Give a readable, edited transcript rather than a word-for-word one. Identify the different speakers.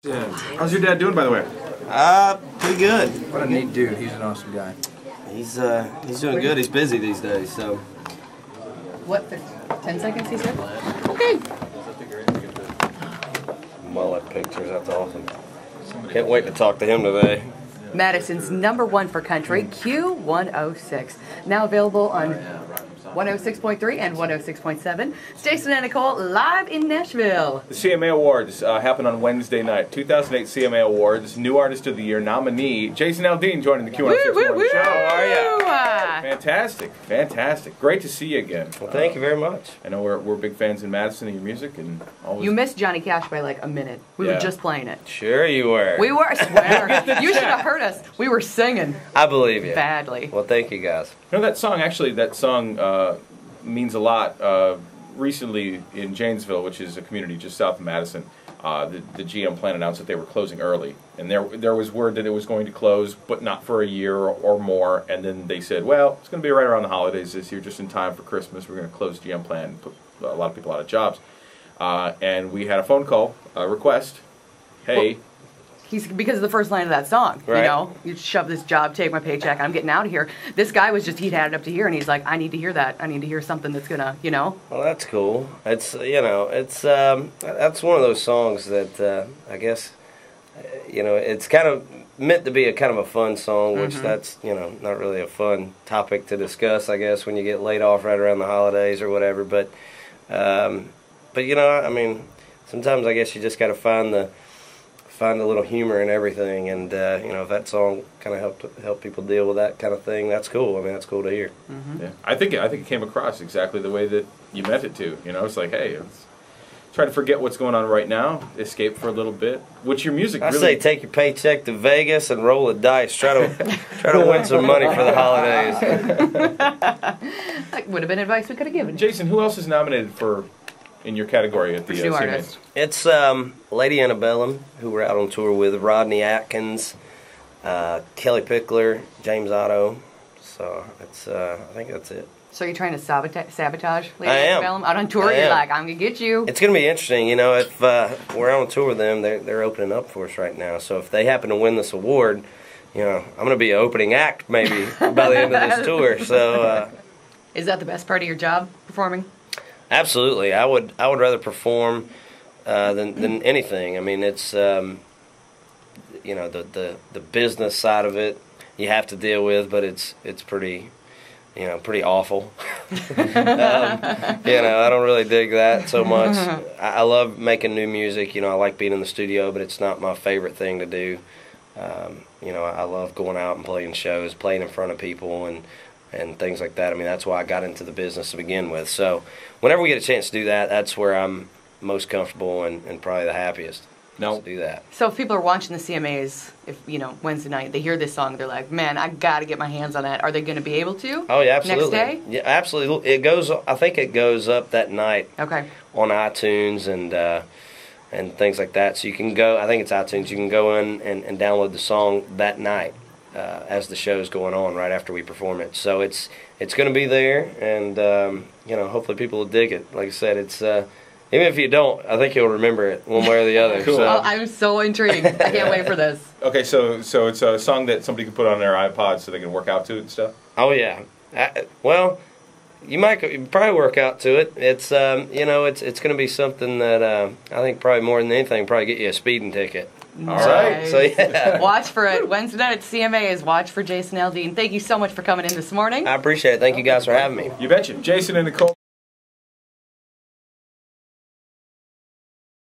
Speaker 1: Yeah. How's your dad doing, by the way?
Speaker 2: Pretty good.
Speaker 3: What a neat dude. He's an awesome guy.
Speaker 2: He's doing good. He's busy these days, so.
Speaker 4: What, 10 seconds, he said? Okay.
Speaker 2: Mullet pictures, that's awesome. Can't wait to talk to him today.
Speaker 4: Madison's #1 for country, Q106. Now available on 106.3 and 106.7. Jason and Nicole live in Nashville.
Speaker 1: The CMA Awards happen on Wednesday night. 2008 CMA Awards, New Artist of the Year nominee, Jason Aldean joining the Q106 Morning Show. How are you? Fantastic, fantastic. Great to see you again.
Speaker 2: Well, thank you very much.
Speaker 1: I know we're big fans in Madison of your music. And always...
Speaker 4: You missed Johnny Cash by like a minute. We were just playing it.
Speaker 2: Sure you were.
Speaker 4: We were, I swear. You should have heard us. We were singing.
Speaker 2: I believe you.
Speaker 4: Badly.
Speaker 2: Well, thank you guys.
Speaker 1: You know, that song, actually, means a lot. Recently in Janesville, which is a community just south of Madison, the GM plant announced that they were closing early. And there was word that it was going to close, but not for a year or more. And then they said, well, it's going to be right around the holidays this year, just in time for Christmas. We're going to close GM plant and put a lot of people out of jobs. And we had a phone call, a request. Hey.
Speaker 4: Well, because of the first line of that song,
Speaker 2: right.
Speaker 4: You know, you shove this job, take my paycheck, I'm getting out of here. This guy was just, he'd had it up to here, and he's like, I need to hear that. I need to hear something that's gonna, you know.
Speaker 2: Well, that's cool. It's, you know, it's, that's one of those songs that, I guess, you know, it's kind of meant to be a kind of a fun song, which that's, you know, not really a fun topic to discuss, I guess, when you get laid off right around the holidays or whatever, but you know, I mean, sometimes I guess you just got to find a little humor in everything, and you know, if that song kind of help people deal with that kind of thing, that's cool. I mean, that's cool to hear.
Speaker 1: Yeah, I think it came across exactly the way that you meant it to. You know, it's like, hey, let's try to forget what's going on right now, escape for a little bit. Which your music
Speaker 2: I
Speaker 1: really...
Speaker 2: say, take your paycheck to Vegas and roll the dice. Try to win some money for the holidays.
Speaker 4: That would have been advice we could have given.
Speaker 1: Jason, who else is nominated in your category at the
Speaker 4: New
Speaker 1: CMAs?
Speaker 4: artist.
Speaker 2: It's Lady Antebellum, who we're out on tour with, Rodney Atkins, Kelly Pickler, James Otto. So it's I think that's it.
Speaker 4: So you're trying to sabotage Lady
Speaker 2: I am.
Speaker 4: Antebellum out on tour? You're like, I'm going to get you.
Speaker 2: It's going to be interesting. You know, if we're on tour with them, they're opening up for us right now. So if they happen to win this award, you know, I'm going to be an opening act maybe by the end of this tour. So
Speaker 4: is that the best part of your job, performing?
Speaker 2: Absolutely. I would rather perform than anything. I mean, it's you know, the business side of it you have to deal with, but it's pretty, you know, pretty awful. You know, I don't really dig that so much. I love making new music. You know, I like being in the studio, but it's not my favorite thing to do. You know, I love going out and playing shows, playing in front of people, and things like that. I mean, that's why I got into the business to begin with. So whenever we get a chance to do that, that's where I'm most comfortable and probably the happiest to do that.
Speaker 4: So if people are watching the CMAs, if, you know, Wednesday night, they hear this song, they're like, man, I got to get my hands on that. Are they going to be able to?
Speaker 2: Oh, yeah, absolutely.
Speaker 4: Next day?
Speaker 2: Yeah, absolutely. I think it goes up that night on iTunes and things like that. So you can go, I think it's iTunes, you can go in and download the song that night. As the show's going on right after we perform it. So it's going to be there, and you know, hopefully people will dig it. Like I said, it's even if you don't, I think you'll remember it one way or the other.
Speaker 1: Cool.
Speaker 2: So.
Speaker 4: Well, I'm so intrigued. I can't wait for this.
Speaker 1: Okay, so it's a song that somebody can put on their iPod so they can work out to it and stuff?
Speaker 2: Oh, yeah. Well, you probably work out to it. It's you know, it's going to be something that I think probably more than anything probably get you a speeding ticket.
Speaker 1: All right.
Speaker 2: So yeah.
Speaker 4: Watch for it. Wednesday night at CMAs. Watch for Jason Aldean. Thank you so much for coming in this morning.
Speaker 2: I appreciate it. Thank you guys for having me.
Speaker 1: You betcha. Jason and Nicole.